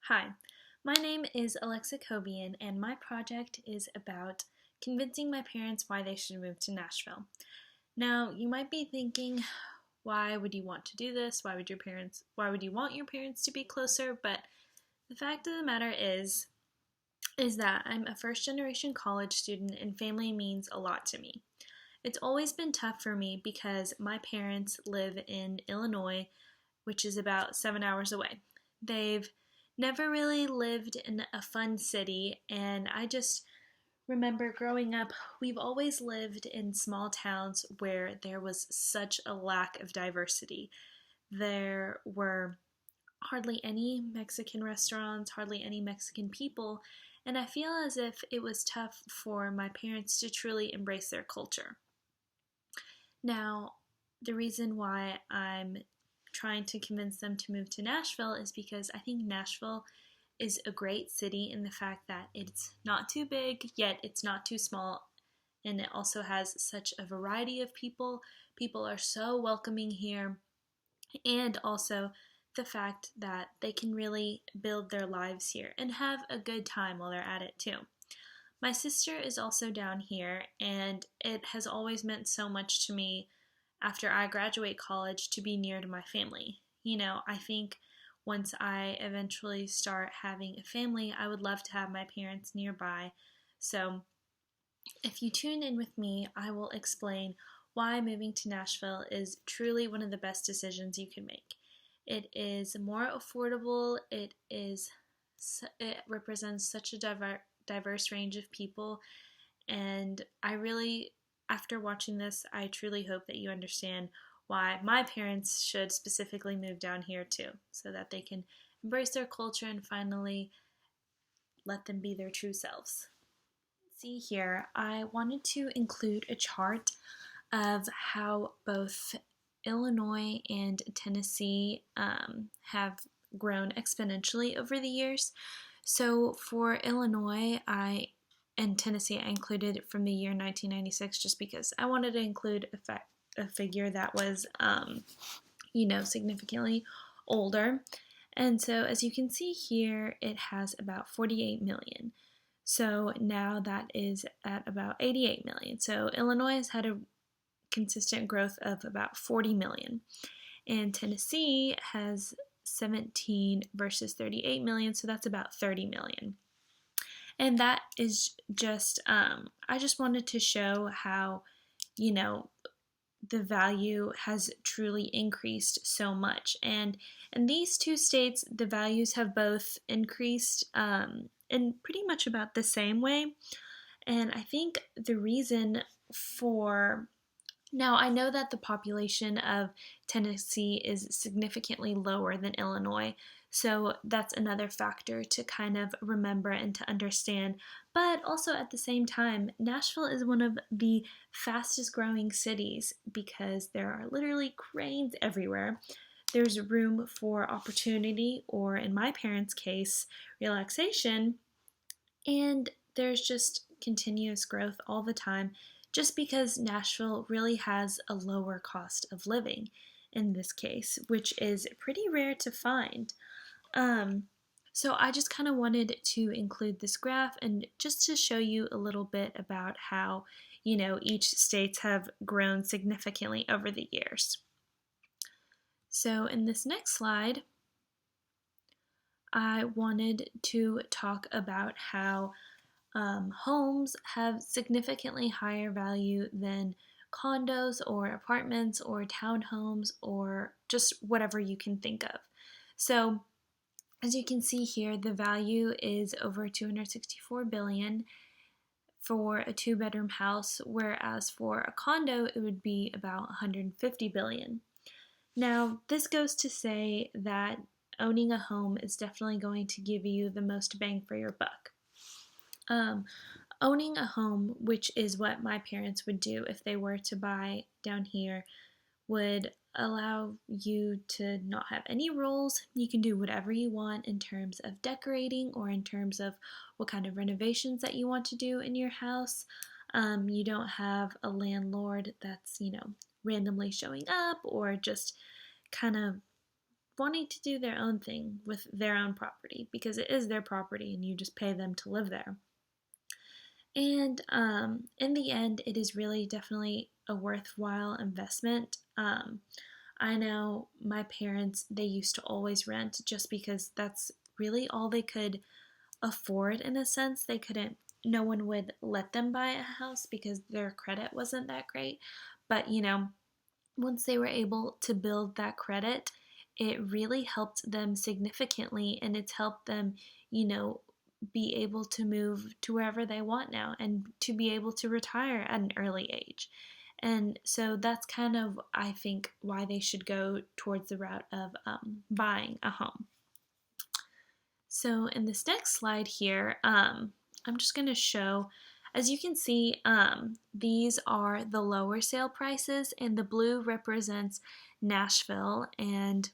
Hi, my name is Alexa Cobian, and my project is about convincing my parents why they should move to Nashville. Now, you might be thinking, why would you want to do this? Why would you want your parents to be closer? But the fact of the matter is that I'm a first generation college student and family means a lot to me. It's always been tough for me because my parents live in Illinois, which is about 7 hours away. They've never really lived in a fun city, and I just remember growing up, we've always lived in small towns where there was such a lack of diversity. There were hardly any Mexican restaurants, hardly any Mexican people, and I feel as if it was tough for my parents to truly embrace their culture. Now, the reason why I'm trying to convince them to move to Nashville is because I think Nashville is a great city in the fact that it's not too big, yet it's not too small, and it also has such a variety of people. People are so welcoming here, and also the fact that they can really build their lives here and have a good time while they're at it too. My sister is also down here, and it has always meant so much to me after I graduate college to be near to my family. I think once I eventually start having a family, I would love to have my parents nearby. So if you tune in with me, I will explain why moving to Nashville is truly one of the best decisions you can make. It is more affordable, it represents such a diverse range of people, and after watching this, I truly hope that you understand why my parents should specifically move down here too, so that they can embrace their culture and finally let them be their true selves. See here, I wanted to include a chart of how both Illinois and Tennessee have grown exponentially over the years. So for Illinois, and Tennessee, I included from the year 1996 just because I wanted to include a figure that was, significantly older. And so as you can see here, it has about 48 million. So now that is at about 88 million. So Illinois has had a consistent growth of about 40 million. And Tennessee has 17 versus 38 million, so that's about 30 million. And that is just, I just wanted to show how, the value has truly increased so much. And in these two states, the values have both increased in pretty much about the same way. And I think the reason for now, I know that the population of Tennessee is significantly lower than Illinois, so that's another factor to kind of remember and to understand. But also at the same time, Nashville is one of the fastest growing cities because there are literally cranes everywhere. There's room for opportunity, or in my parents' case, relaxation, and there's just continuous growth all the time just because Nashville really has a lower cost of living in this case, which is pretty rare to find. Um, so I just kind of wanted to include this graph and just to show you a little bit about how, each states have grown significantly over the years. So in this next slide, I wanted to talk about how homes have significantly higher value than condos or apartments or townhomes or just whatever you can think of. So as you can see here, the value is over 264 billion for a two-bedroom house, whereas for a condo it would be about 150 billion. Now, this goes to say that owning a home is definitely going to give you the most bang for your buck. Owning a home, which is what my parents would do if they were to buy down here, would allow you to not have any rules. You can do whatever you want in terms of decorating or in terms of what kind of renovations that you want to do in your house. You don't have a landlord that's, randomly showing up or just kind of wanting to do their own thing with their own property because it is their property and you just pay them to live there. And in the end, it is really definitely a worthwhile investment. I know my parents, they used to always rent just because that's really all they could afford in a sense. They couldn't, no one would let them buy a house because their credit wasn't that great. But, once they were able to build that credit, it really helped them significantly and it's helped them, be able to move to wherever they want now and to be able to retire at an early age. And so that's kind of, I think, why they should go towards the route of buying a home. So in this next slide here, I'm just going to show, as you can see, these are the lower sale prices, and the blue represents Nashville, and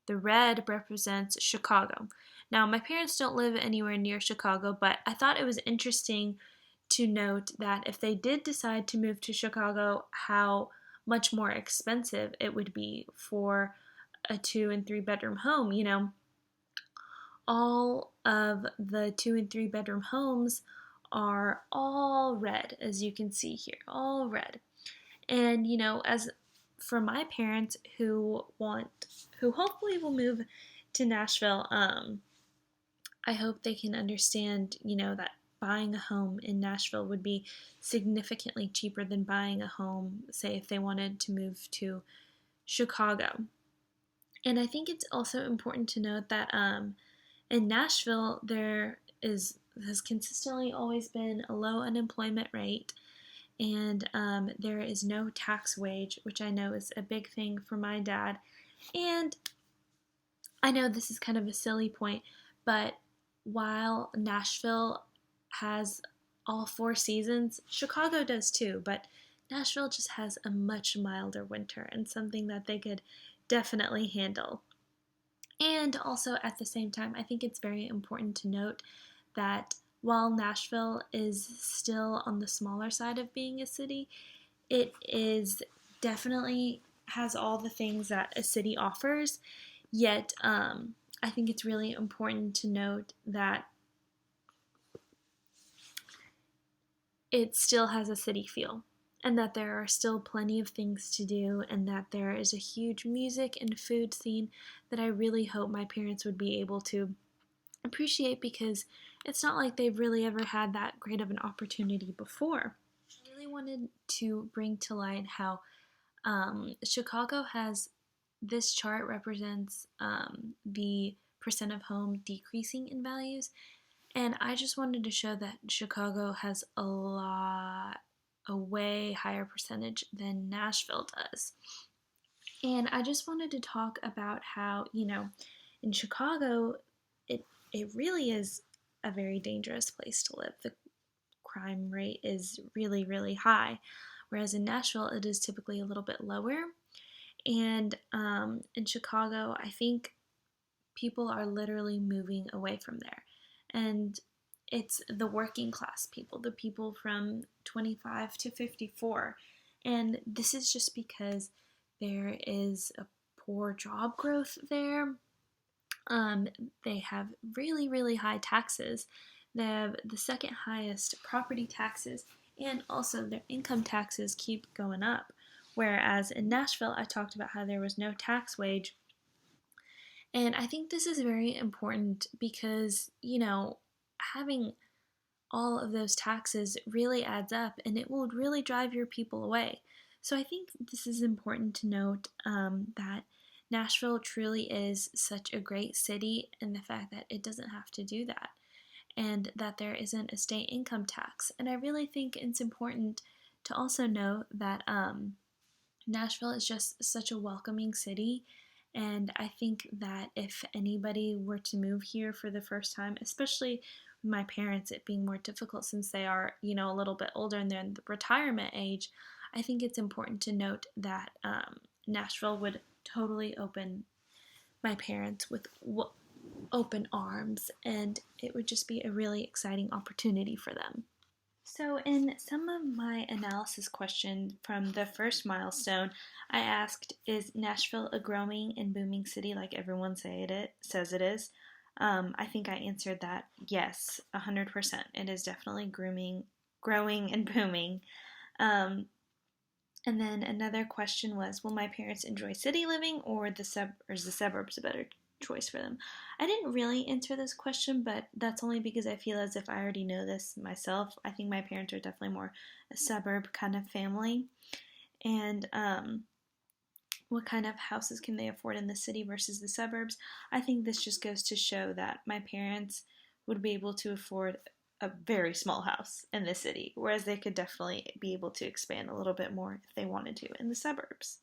the red represents Chicago. Now, my parents don't live anywhere near Chicago, but I thought it was interesting to note that if they did decide to move to Chicago, how much more expensive it would be for a 2 and 3 bedroom home. All of the 2 and 3 bedroom homes are all red, as you can see here, all red. And as for my parents who hopefully will move to Nashville, I hope they can understand, that buying a home in Nashville would be significantly cheaper than buying a home, say, if they wanted to move to Chicago. And I think it's also important to note that in Nashville, has consistently always been a low unemployment rate, and there is no tax wage, which I know is a big thing for my dad. And I know this is kind of a silly point, but while Nashville has all 4 seasons, Chicago does too, but Nashville just has a much milder winter and something that they could definitely handle. And also at the same time, I think it's very important to note that while Nashville is still on the smaller side of being a city, it is definitely has all the things that a city offers. Yet, I think it's really important to note that it still has a city feel, and that there are still plenty of things to do, and that there is a huge music and food scene that I really hope my parents would be able to appreciate, because it's not like they've really ever had that great of an opportunity before. I really wanted to bring to light how Chicago has, this chart represents the percent of home decreasing in values, and I just wanted to show that Chicago has a way higher percentage than Nashville does. And I just wanted to talk about how, in Chicago, it really is a very dangerous place to live. The crime rate is really, really high, whereas in Nashville, it is typically a little bit lower. And in Chicago, I think people are literally moving away from there. And it's the working class people, the people from 25 to 54. And this is just because there is a poor job growth there. They have really, really high taxes. They have the second highest property taxes, and also their income taxes keep going up. Whereas in Nashville, I talked about how there was no tax wage. And I think this is very important because, having all of those taxes really adds up and it will really drive your people away. So I think this is important to note, that Nashville truly is such a great city, and the fact that it doesn't have to do that, and that there isn't a state income tax. And I really think it's important to also note that Nashville is just such a welcoming city, and I think that if anybody were to move here for the first time, especially my parents, it being more difficult since they are, a little bit older and they're in the retirement age, I think it's important to note that Nashville would totally open my parents with open arms, and it would just be a really exciting opportunity for them. So, in some of my analysis questions from the first milestone, I asked, is Nashville a growing and booming city like everyone says it is? I think I answered that yes, 100%. It is definitely growing and booming. Um, and then another question was, will my parents enjoy city living or is the suburbs a better choice for them? I didn't really answer this question, but that's only because I feel as if I already know this myself. I think my parents are definitely more a suburb kind of family. And what kind of houses can they afford in the city versus the suburbs? I think this just goes to show that my parents would be able to afford a very small house in the city, whereas they could definitely be able to expand a little bit more if they wanted to in the suburbs.